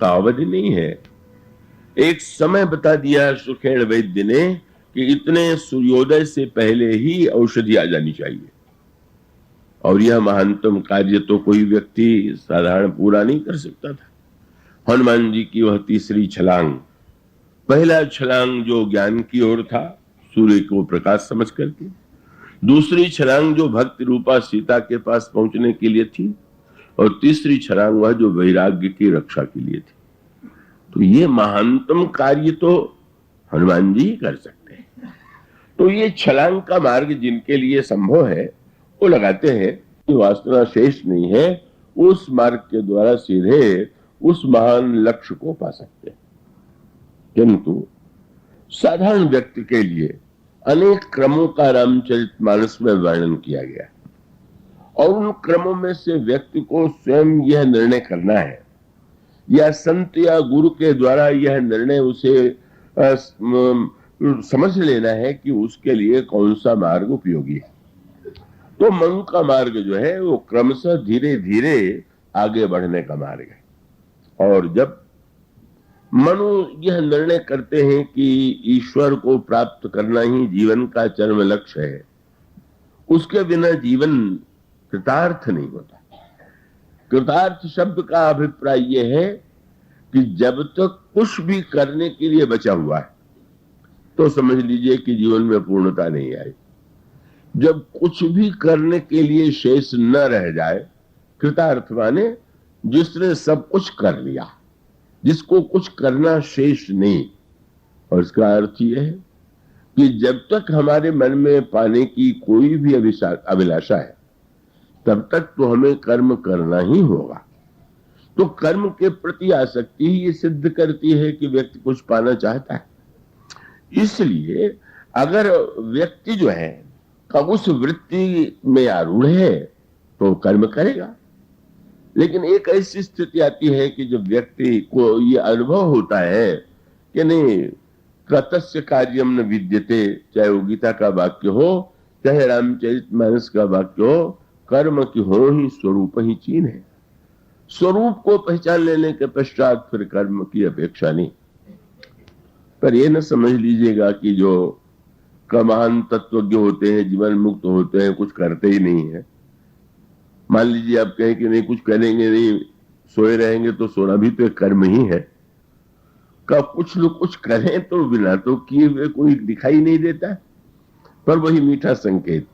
का अवधि नहीं है। एक समय बता दिया सुखेड़ वैद्य ने कि इतने सूर्योदय से पहले ही औषधि आ जानी चाहिए, और यह महानतम कार्य तो कोई व्यक्ति साधारण पूरा नहीं कर सकता था। हनुमान जी की वह तीसरी छलांग, पहला छलांग जो ज्ञान की ओर था, सूर्य को प्रकाश समझ करके, दूसरी छलांग जो भक्ति रूपा सीता के पास पहुंचने के लिए थी, और तीसरी छलांग वह जो वैराग्य की रक्षा के लिए थी। तो ये महानतम कार्य तो हनुमान जी ही कर सकते हैं। तो ये छलांग का मार्ग जिनके लिए संभव है वो लगाते हैं कि वासना शेष नहीं है, उस मार्ग के द्वारा सीधे उस महान लक्ष्य को पा सकते हैं। किंतु साधारण व्यक्ति के लिए अनेक क्रमों का रामचरितमानस में वर्णन किया गया, और उन क्रमों में से व्यक्ति को स्वयं यह निर्णय करना है, या संत या गुरु के द्वारा यह निर्णय उसे समझ लेना है कि उसके लिए कौन सा मार्ग उपयोगी है। तो मनु का मार्ग जो है वो क्रमशः धीरे धीरे आगे बढ़ने का मार्ग है। और जब मनु यह निर्णय करते हैं कि ईश्वर को प्राप्त करना ही जीवन का चरम लक्ष्य है, उसके बिना जीवन कृतार्थ नहीं होता। कृतार्थ शब्द का अभिप्राय यह है कि जब तक कुछ भी करने के लिए बचा हुआ है तो समझ लीजिए कि जीवन में पूर्णता नहीं आई। जब कुछ भी करने के लिए शेष न रह जाए, कृतार्थ माने जिसने सब कुछ कर लिया, जिसको कुछ करना शेष नहीं। और इसका अर्थ यह है कि जब तक हमारे मन में पाने की कोई भी अभिलाषा है, तब तक तो हमें कर्म करना ही होगा। तो कर्म के प्रति आसक्ति ही ये सिद्ध करती है कि व्यक्ति कुछ पाना चाहता है। इसलिए अगर व्यक्ति जो है उस वृत्ति में आरूढ़ है तो कर्म करेगा। लेकिन एक ऐसी स्थिति आती है कि जब व्यक्ति को ये अनुभव होता है कि नहीं, कृतस्य कार्यम न विद्यते, चाहे वो गीता का वाक्य हो चाहे रामचरितमानस का वाक्य हो, कर्म की हो ही स्वरूप ही चीन है। स्वरूप को पहचान लेने के पश्चात फिर कर्म की अपेक्षा नहीं। पर यह न समझ लीजिएगा कि जो महान तत्वज्ञ होते हैं, जीवन मुक्त होते हैं, कुछ करते ही नहीं है। मान लीजिए आप कहें कि नहीं कुछ करेंगे नहीं, सोए रहेंगे, तो सोना भी तो एक कर्म ही है। कुछ लोग कुछ करें तो बिना तो किए हुए कोई दिखाई नहीं देता। पर वही मीठा संकेत,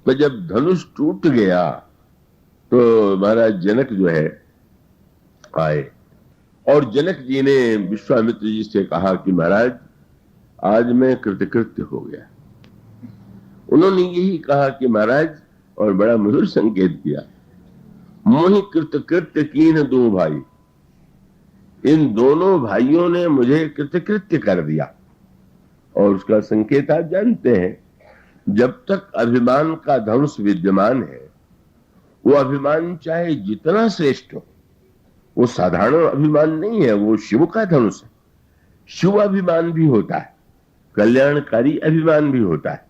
पर जब धनुष टूट गया तो महाराज जनक जो है आए, और जनक जी ने विश्वामित्र जी से कहा कि महाराज आज मैं कृतकृत्य हो गया। उन्होंने यही कहा कि महाराज, और बड़ा मधुर संकेत किया, मोहि कृतकृत्य कीन दो भाई, इन दोनों भाइयों ने मुझे कृतकृत्य कर दिया। और उसका संकेत आप जानते हैं, जब तक अभिमान का धनुष विद्यमान है, वो अभिमान चाहे जितना श्रेष्ठ हो, वो साधारण अभिमान नहीं है, वो शिव का धनुष है। शिव अभिमान भी होता है, कल्याणकारी अभिमान भी होता है,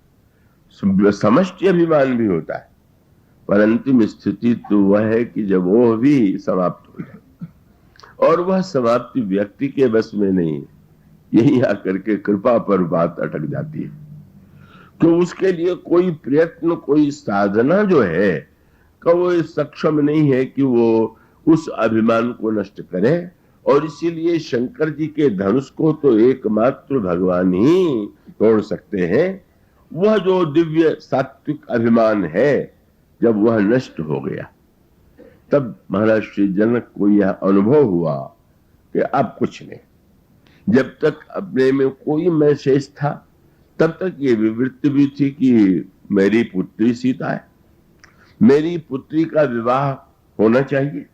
समष्टि अभिमान भी होता है, पर अंतिम स्थिति तो वह है कि जब वो भी समाप्त हो जाए, और वह समाप्ति व्यक्ति के बस में नहीं है। यही आकर के कृपा पर बात अटक जाती है। तो उसके लिए कोई प्रयत्न, कोई साधना जो है का वो सक्षम नहीं है कि वो उस अभिमान को नष्ट करे। और इसीलिए शंकर जी के धनुष को तो एकमात्र भगवान ही तोड़ सकते हैं। वह जो दिव्य सात्विक अभिमान है, जब वह नष्ट हो गया, तब महाराज श्री जनक को यह अनुभव हुआ कि अब कुछ नहीं। जब तक अपने में कोई मैं शेष था, तब तक ये विवृत्ति भी थी कि मेरी पुत्री सीता है, मेरी पुत्री का विवाह होना चाहिए।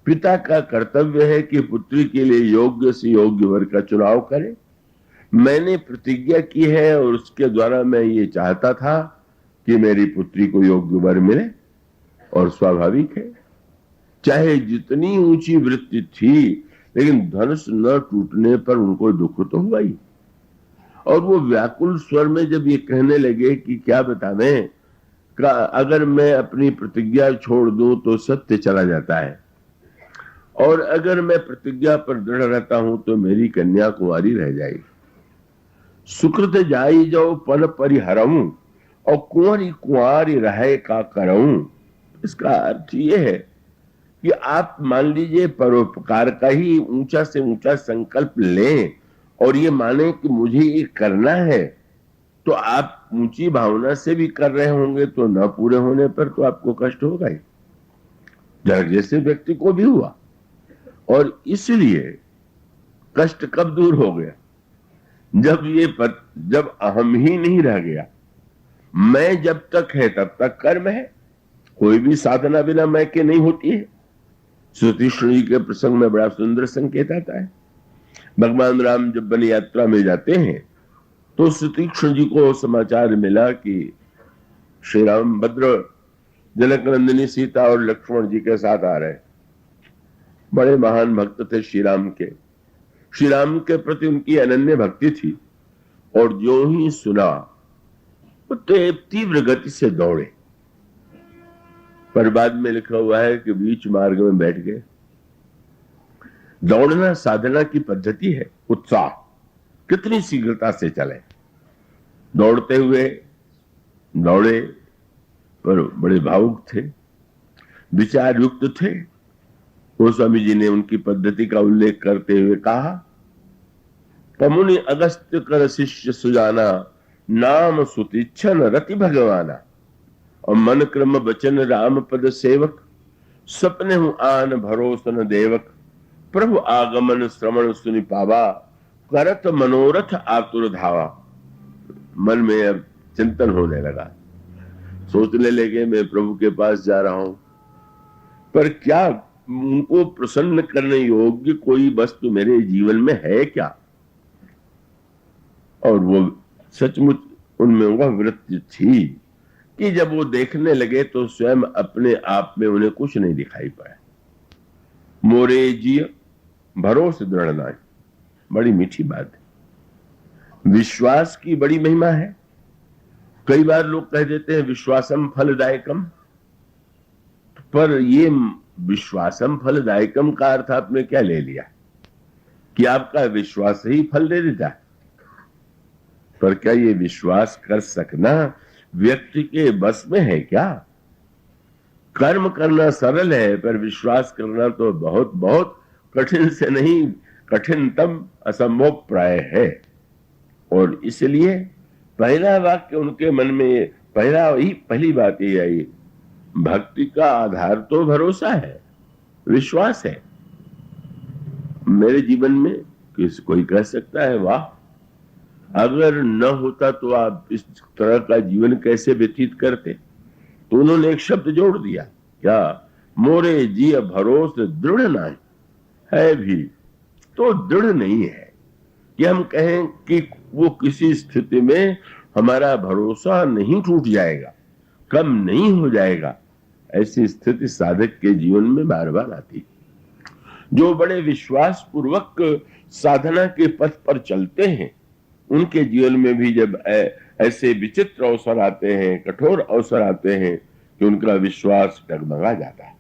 पिता का कर्तव्य है कि पुत्री के लिए योग्य से योग्य वर का चुनाव करे। मैंने प्रतिज्ञा की है और उसके द्वारा मैं ये चाहता था कि मेरी पुत्री को योग्य वर मिले। और स्वाभाविक है, चाहे जितनी ऊंची वृत्ति थी, लेकिन धनुष न टूटने पर उनको दुख तो हुआ ही। और वो व्याकुल स्वर में जब ये कहने लगे कि क्या बतावें, अगर मैं अपनी प्रतिज्ञा छोड़ दूं तो सत्य चला जाता है, और अगर मैं प्रतिज्ञा पर दृढ़ रहता हूं तो मेरी कन्या कुंवारी रह जाएगी। सुकृत जाई जो पल परिहरऊं और कुंवरी कुंवारी रहे का करऊं। इसका अर्थ ये है कि आप मान लीजिए परोपकार का ही ऊंचा से ऊंचा संकल्प लें और ये माने कि मुझे ये करना है, तो आप ऊंची भावना से भी कर रहे होंगे तो न पूरे होने पर तो आपको कष्ट होगा ही। जनक जैसे व्यक्ति को भी हुआ। और इसलिए कष्ट कब दूर हो गया? जब अहम ही नहीं रह गया। मैं जब तक है तब तक कर्म है। कोई भी साधना बिना मैं के नहीं होती है। श्रीकृष्ण जी के प्रसंग में बड़ा सुंदर संकेत आता है। भगवान राम जब वन यात्रा में जाते हैं तो श्रीकृष्ण जी को समाचार मिला कि श्री रामभद्र जनक नंदिनी सीता और लक्ष्मण जी के साथ आ रहे। बड़े महान भक्त थे श्री राम के। श्री राम के प्रति उनकी अनन्य भक्ति थी और जो ही सुना वो तीव्र गति से दौड़े। पर बाद में लिखा हुआ है कि बीच मार्ग में बैठ गए। दौड़ना साधना की पद्धति है। उत्साह कितनी शीघ्रता से चले। दौड़ते हुए दौड़े पर बड़े भावुक थे, विचार युक्त थे। गोस्वामी जी ने उनकी पद्धति का उल्लेख करते हुए कहा, पमुनि अगस्त्य कर शिष्य सुजाना, नाम सुतिच्छन रति भगवाना। और मन क्रम बचन राम पद सेवक, सपने हूं आन भरोसन देवक। प्रभु आगमन श्रवण सुनि पावा, करत मनोरथ आतुर धावा। मन में अब चिंतन होने लगा। सोचने लगे मैं प्रभु के पास जा रहा हूं, पर क्या उनको प्रसन्न करने योग्य कोई वस्तु मेरे जीवन में है क्या? और वो सचमुच उनमें वह वृत्ति थी कि जब वो देखने लगे तो स्वयं अपने आप में उन्हें कुछ नहीं दिखाई पड़ा। मोरे जिय भरोसे दृढ़ नाई। बड़ी मीठी बात है। विश्वास की बड़ी महिमा है। कई बार लोग कह देते हैं विश्वासम फलदायकम, पर ये विश्वासम फलदायकम का अर्थ आपने क्या ले लिया कि आपका विश्वास ही फल दे देता है? पर क्या ये विश्वास कर सकना व्यक्ति के बस में है क्या? कर्म करना सरल है, पर विश्वास करना तो बहुत बहुत कठिन से नहीं कठिनतम असंभव प्राय है। और इसलिए पहला वाक्य उनके मन में पहली बात ये आई, भक्ति का आधार तो भरोसा है, विश्वास है। मेरे जीवन में कोई कह सकता है वाह, अगर न होता तो आप इस तरह का जीवन कैसे व्यतीत करते? तो उन्होंने एक शब्द जोड़ दिया, क्या? मोरे जी भरोसे दृढ़ नहीं है भी तो दृढ़ नहीं है कि हम कहें कि वो किसी स्थिति में हमारा भरोसा नहीं टूट जाएगा, कम नहीं हो जाएगा। ऐसी स्थिति साधक के जीवन में बार बार आती है। जो बड़े विश्वास पूर्वक साधना के पथ पर चलते हैं उनके जीवन में भी जब ऐसे विचित्र अवसर आते हैं, कठोर अवसर आते हैं कि उनका विश्वास डगमगा जाता है।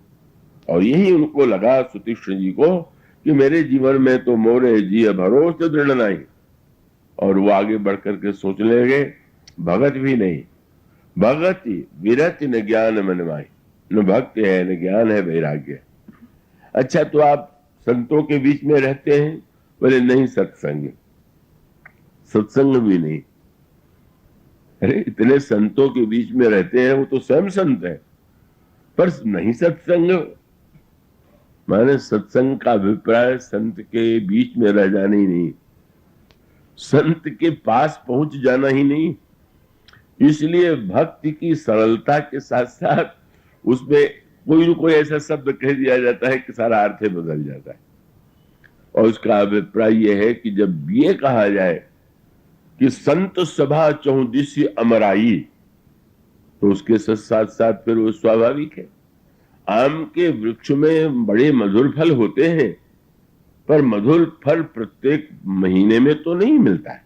और यही उनको लगा सुतीक्ष्ण जी को कि मेरे जीवन में तो मोरे जी भरोसे दृढ़ नहीं। और वो आगे बढ़कर के सोचने लगे, भगत भी नहीं, भगति विरति न ज्ञान मन माई। न भक्ति है न ज्ञान है वैराग्य। अच्छा, तो आप संतों के बीच में रहते हैं? बोले नहीं, सत्संग भी नहीं। अरे इतने संतों के बीच में रहते हैं, वो तो स्वयं संत है, पर नहीं सत्संग। माने सत्संग का अभिप्राय संत के बीच में रह जाना ही नहीं, संत के पास पहुंच जाना ही नहीं। इसलिए भक्ति की सरलता के साथ साथ उसमें कोई न कोई ऐसा शब्द कह दिया जाता है कि सारा अर्थ बदल जाता है। और उसका अभिप्राय यह है कि जब ये कहा जाए कि संत सभा चौदिसी अमराई, तो उसके साथ साथ फिर वो स्वाभाविक है। आम के वृक्ष में बड़े मधुर फल होते हैं, पर मधुर फल प्रत्येक महीने में तो नहीं मिलता है।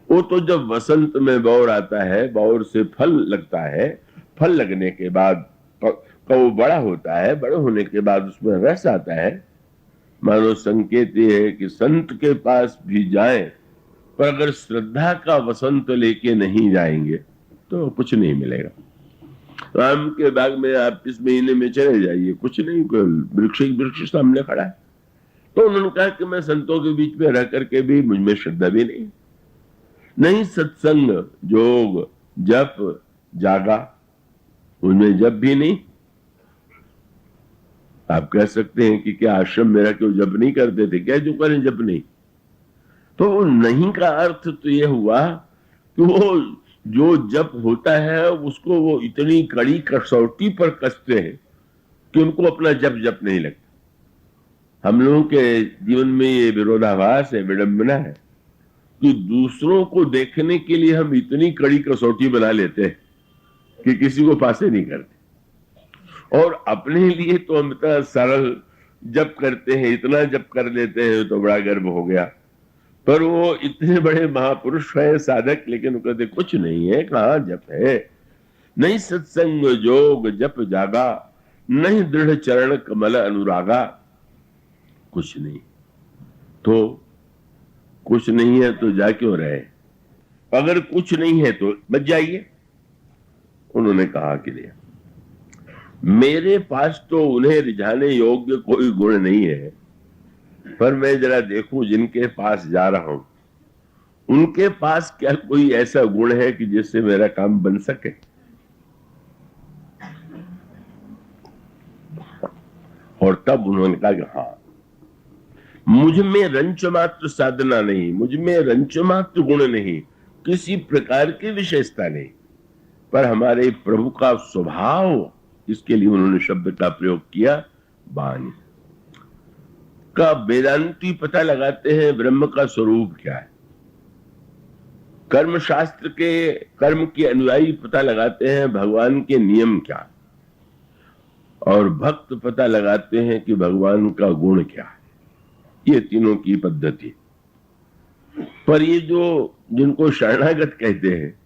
वो तो जब वसंत में बौर आता है, बौर से फल लगता है, फल लगने के बाद वो बड़ा होता है, बड़े होने के बाद उसमें रस आता है, मानो संकेत ये है कि संत के पास भी जाएं, पर अगर श्रद्धा का वसंत लेके नहीं जाएंगे तो कुछ नहीं मिलेगा। आम के बाग में आप इस महीने में चले जाइए, कुछ नहीं, वृक्ष सामने खड़ा है। तो उन्होंने कहा कि मैं संतों के बीच में रह करके भी मुझमें श्रद्धा भी नहीं सत्संग योग जप जागा, उनमें जप भी नहीं। आप कह सकते हैं कि क्या आश्रम मेरा क्यों जप नहीं करते थे, क्या जो करें जप नहीं। तो नहीं का अर्थ तो यह हुआ कि वो जो जप होता है उसको वो इतनी कड़ी कसौटी पर कसते हैं कि उनको अपना जप नहीं लगता। हम लोगों के जीवन में ये विरोधाभास है, विडंबना है कि दूसरों को देखने के लिए हम इतनी कड़ी कसौटी बना लेते हैं कि किसी को पासे नहीं करते, और अपने लिए तो हम इतना सरल जप करते हैं, इतना जप कर लेते हैं तो बड़ा गर्व हो गया। पर वो इतने बड़े महापुरुष है साधक, लेकिन वो कहते कुछ नहीं है, कहाँ जप है, नहीं सत्संग जोग जप जागा, नहीं दृढ़ चरण कमल अनुरागा, कुछ नहीं। तो कुछ नहीं है तो जा क्यों रहे, अगर कुछ नहीं है तो बच जाइए। उन्होंने कहा कि नहीं, मेरे पास तो उन्हें रिझाने योग्य कोई गुण नहीं है, पर मैं जरा देखूं जिनके पास जा रहा हूं उनके पास क्या कोई ऐसा गुण है कि जिससे मेरा काम बन सके। और तब उन्होंने कहा कि हाँ, मुझ में रंच मात्र साधना नहीं, मुझ में रंच मात्र गुण नहीं, किसी प्रकार की विशेषता नहीं, पर हमारे प्रभु का स्वभाव, इसके लिए उन्होंने शब्द का प्रयोग किया, बानी का। वेदांती पता लगाते हैं ब्रह्म का स्वरूप क्या है, कर्म शास्त्र के कर्म के अनुयायी पता लगाते हैं भगवान के नियम क्या, और भक्त पता लगाते हैं कि भगवान का गुण क्या है। ये तीनों की पद्धति। पर ये जो जिनको शरणागत कहते हैं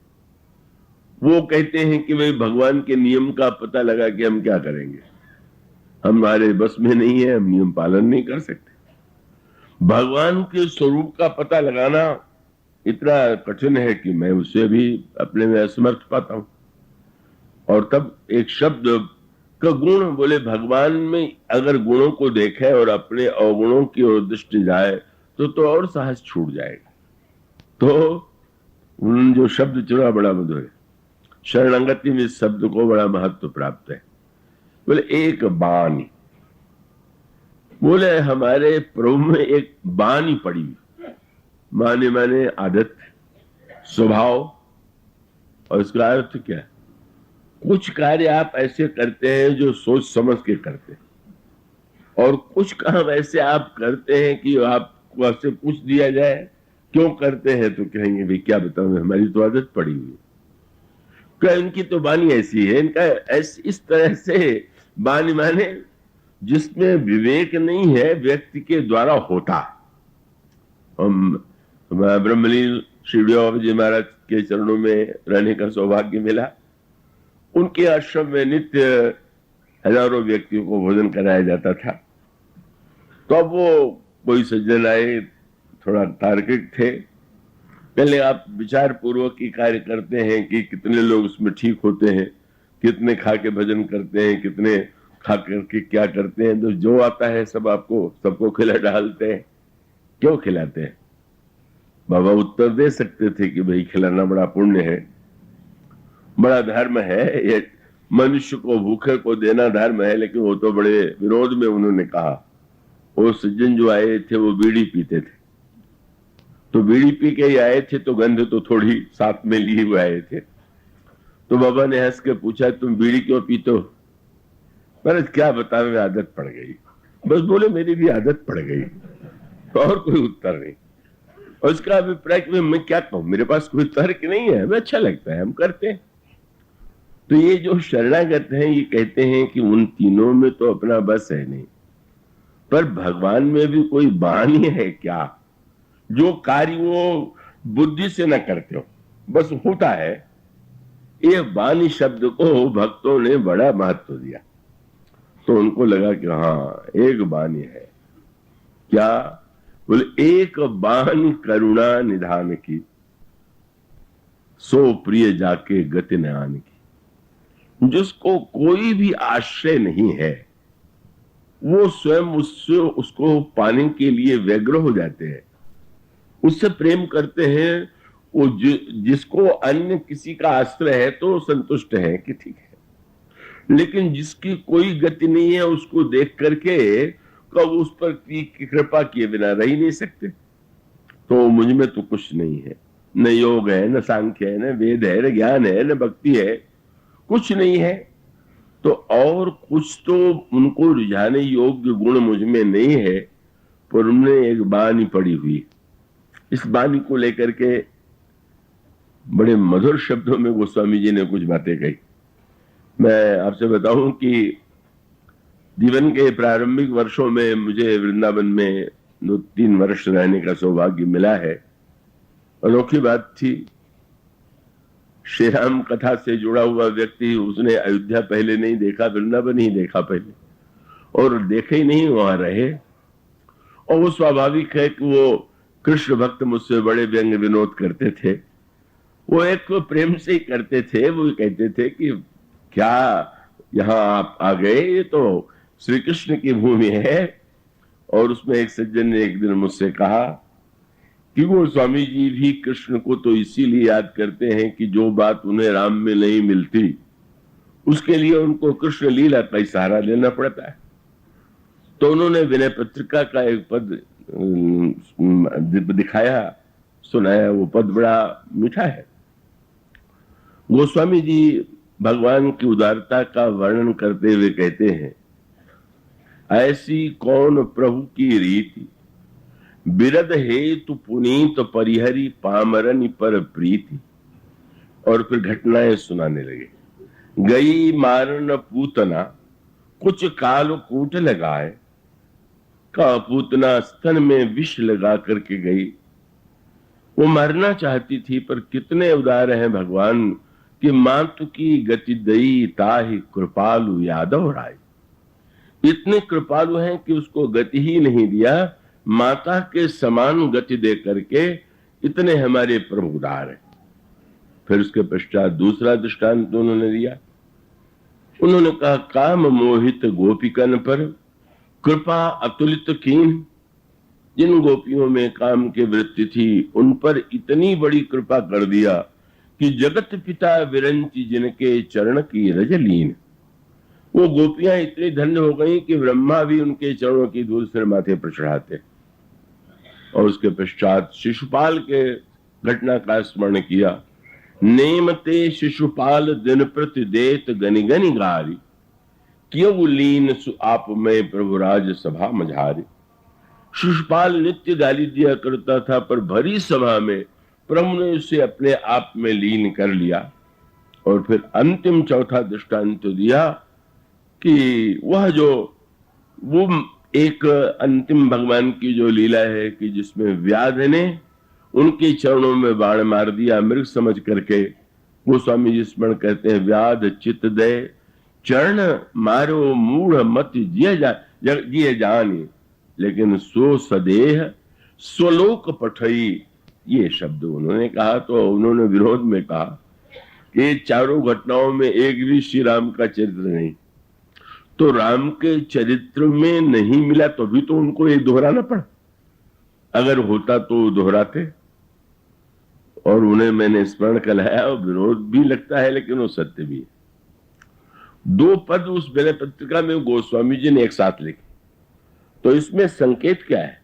वो कहते हैं कि भाई भगवान के नियम का पता लगा कि हम क्या करेंगे, हमारे बस में नहीं है, हम नियम पालन नहीं कर सकते। भगवान के स्वरूप का पता लगाना इतना कठिन है कि मैं उससे भी अपने में असमर्थ पाता हूं। और तब एक शब्द का गुण बोले, भगवान में अगर गुणों को देखे और अपने अवगुणों की ओर दृष्टि जाए तो और साहस छूट जाएगा। तो उन्होंने जो शब्द चुना बड़ा मधुर है, शरणागति में इस शब्द को बड़ा महत्व प्राप्त है। बोले एक बानी, बोले हमारे प्रभु में एक बानी पड़ी, माने आदत, स्वभाव। और इसका अर्थ क्या है, कुछ कार्य आप ऐसे करते हैं जो सोच समझ के करते हैं, और कुछ काम ऐसे आप करते हैं कि आपको आपसे पूछ दिया जाए क्यों करते हैं तो कहेंगे भाई क्या बताऊं, हमारी तो आदत पड़ी हुई। क्या इनकी तो बानी ऐसी है, इनका इस तरह से बानी माने जिसमें विवेक नहीं है, व्यक्ति के द्वारा होता। हम ब्रह्मलीन श्री बाबा जी महाराज के चरणों में रहने का सौभाग्य मिला। उनके आश्रम में नित्य हजारों व्यक्तियों को भोजन कराया जाता था। तो अब वो कोई सज्जन आए, थोड़ा तार्किक थे, पहले आप विचार पूर्वक ही कार्य करते हैं कि कितने लोग उसमें ठीक होते हैं, कितने खा के भजन करते हैं, कितने खा करके क्या करते हैं, तो जो आता है सब आपको सबको खिला डालते हैं। क्यों खिलाते हैं? बाबा उत्तर दे सकते थे कि भाई खिलाना बड़ा पुण्य है, बड़ा धर्म है, ये मनुष्य को भूखे को देना धर्म है। लेकिन वो तो बड़े विरोध में उन्होंने कहा। वो सज्जन जो आए थे वो बीड़ी पीते थे, तो बीड़ी पी के ही आए थे तो गंध तो थोड़ी साथ में लिए हुए आए थे। तो बाबा ने हंस के पूछा तुम बीड़ी क्यों पीते हो? पर क्या बताओ, मैं आदत पड़ गई। बस बोले मेरी भी आदत पड़ गई, तो और कोई उत्तर नहीं। और उसका अभिप्राय कि मैं क्या कहूं, मेरे पास कोई तर्क नहीं है, हमें अच्छा लगता है, हम करते हैं। तो ये जो शरणागत हैं ये कहते हैं कि उन तीनों में तो अपना बस है नहीं, पर भगवान में भी कोई बानी है क्या, जो कार्य वो बुद्धि से न करते हो, बस होता है। ये बानी शब्द को भक्तों ने बड़ा महत्व दिया। तो उनको लगा कि हाँ एक बानी है, क्या? बोले एक बान करुणा निधान की, सो प्रिय जाके गति न आने की। जिसको कोई भी आश्रय नहीं है वो स्वयं उससे उसको पाने के लिए व्यग्र हो जाते हैं, उससे प्रेम करते हैं। वो जिसको अन्य किसी का आश्रय है तो संतुष्ट है कि ठीक है, लेकिन जिसकी कोई गति नहीं है उसको देख करके कब उस पर कृपा किए बिना रह ही नहीं सकते। तो मुझ में तो कुछ नहीं है, न योग है, न सांख्य है, न वेद है, न ज्ञान है, न भक्ति है, कुछ नहीं है। तो और कुछ तो उनको रिझाने योग्य गुण मुझ में नहीं है, पर उनमें एक बानी पड़ी हुई। इस बानी को लेकर के बड़े मधुर शब्दों में गोस्वामी जी ने कुछ बातें कही। मैं आपसे बताऊं कि जीवन के प्रारंभिक वर्षों में मुझे वृंदावन में 2-3 वर्ष रहने का सौभाग्य मिला है। अनोखी बात थी, श्री राम कथा से जुड़ा हुआ व्यक्ति, उसने अयोध्या पहले नहीं देखा, वृंदावन ही देखा पहले, और देखे ही नहीं, वहां रहे। और वो स्वाभाविक है कि वो कृष्ण भक्त मुझसे बड़े व्यंग विनोद करते थे। वो एक तो प्रेम से ही करते थे, वो कहते थे कि क्या यहाँ आप आ गए, ये तो श्री कृष्ण की भूमि है। और उसमें एक सज्जन ने एक दिन मुझसे कहा कि वो स्वामी जी भी कृष्ण को तो इसीलिए याद करते हैं कि जो बात उन्हें राम में नहीं मिलती उसके लिए उनको कृष्ण लीला का ही सहारा लेना पड़ता है। तो उन्होंने विनय पत्रिका का एक पद दिखाया, सुनाया। वो पद बड़ा मीठा है। गोस्वामी जी भगवान की उदारता का वर्णन करते हुए कहते हैं, ऐसी कौन प्रभु की रीति, बिरद हेतु पुनीत परिहरी पामरन पर प्रीति। और फिर घटनाएं सुनाने लगे। गई मारन पूतना, कुछ काल कूट लगाए, का पूतना स्तन में विष लगा करके गई। वो मरना चाहती थी, पर कितने उदार हैं भगवान कि मातु की गति दई ताहि कृपालु यादव राय। इतने कृपालु हैं कि उसको गति ही नहीं दिया, माता के समान गति दे करके इतने हमारे प्रभु उदार हैं। फिर उसके पश्चात दूसरा दृष्टांत उन्होंने दिया। उन्होंने कहा, काम मोहित गोपिकन पर कृपा अतुलित कीन। जिन गोपियों में काम की वृत्ति थी उन पर इतनी बड़ी कृपा कर दिया कि जगत पिता विरंची जिनके चरण की रजलीन। वो गोपियां इतनी धन्य हो गई कि ब्रह्मा भी उनके चरणों की धूल सिर माथे पर चढ़ाते। और उसके पश्चात शिशुपाल के घटना का स्मरण किया। नेमते शिशुपाल दिन प्रति देत गनि गनि गारी, क्यों लीन सु आप में प्रभु राज सभा मझारी। शिशुपाल नित्य गाली दिया करता था, पर भरी सभा में प्रभु ने उसे अपने आप में लीन कर लिया। और फिर अंतिम चौथा दृष्टांत दिया कि वह जो वो एक अंतिम भगवान की जो लीला है कि जिसमें व्याध ने उनके चरणों में बाण मार दिया मृग समझ करके। वो स्वामी जी स्मरण कहते हैं, व्याध चित दे चरण मारो मूढ़ मत जिए जानी, लेकिन सो सदेह स्वलोक पठई। ये शब्द उन्होंने कहा। तो उन्होंने विरोध में कहा कि चारों घटनाओं में एक भी श्री राम का चरित्र नहीं। तो राम के चरित्र में नहीं मिला तो भी तो उनको ये दोहराना पड़ा। अगर होता तो दोहराते। और उन्हें मैंने स्मरण कराया, और विरोध भी लगता है लेकिन वो सत्य भी है। 2 पद उस विनय पत्रिका में गोस्वामी जी ने एक साथ लिखे। तो इसमें संकेत क्या है?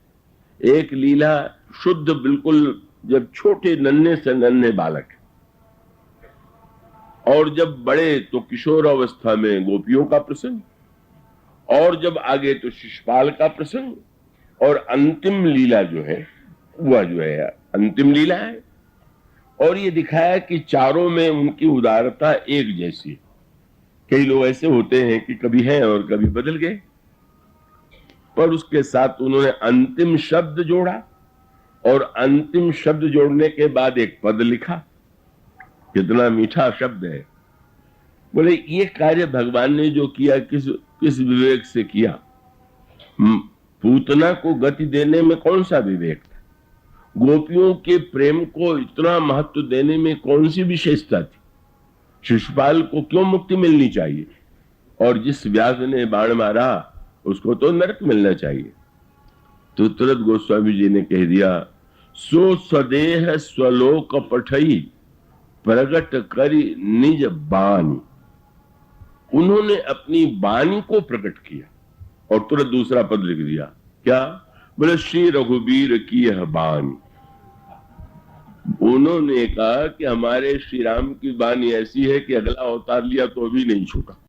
एक लीला शुद्ध बिल्कुल जब छोटे नन्हे से नन्हे बालक, और जब बड़े तो किशोर अवस्था में गोपियों का प्रसंग, और जब आगे तो शिशुपाल का प्रसंग, और अंतिम लीला जो है वह जो है अंतिम लीला है। और ये दिखाया कि चारों में उनकी उदारता एक जैसी। कई लोग ऐसे होते हैं कि कभी हैं और कभी बदल गए, पर उसके साथ उन्होंने अंतिम शब्द जोड़ा, और अंतिम शब्द जोड़ने के बाद एक पद लिखा। कितना मीठा शब्द है। बोले ये कार्य भगवान ने जो किया किस विवेक से किया। पूतना को गति देने में कौन सा विवेक था? गोपियों के प्रेम को इतना महत्व देने में कौन सी विशेषता थी? शिशुपाल को क्यों मुक्ति मिलनी चाहिए? और जिस व्यास ने बाण मारा उसको तो नरक मिलना चाहिए। तो तुरंत गोस्वामी जी ने कह दिया, सो स्वदेह स्वलोक पठई प्रगट करी निज बानी। उन्होंने अपनी बानी को प्रकट किया और तुरंत दूसरा पद लिख दिया, क्या? बोले श्री रघुबीर की यह बानी। उन्होंने कहा कि हमारे श्री राम की बानी ऐसी है कि अगला अवतार लिया तो भी नहीं छूटा।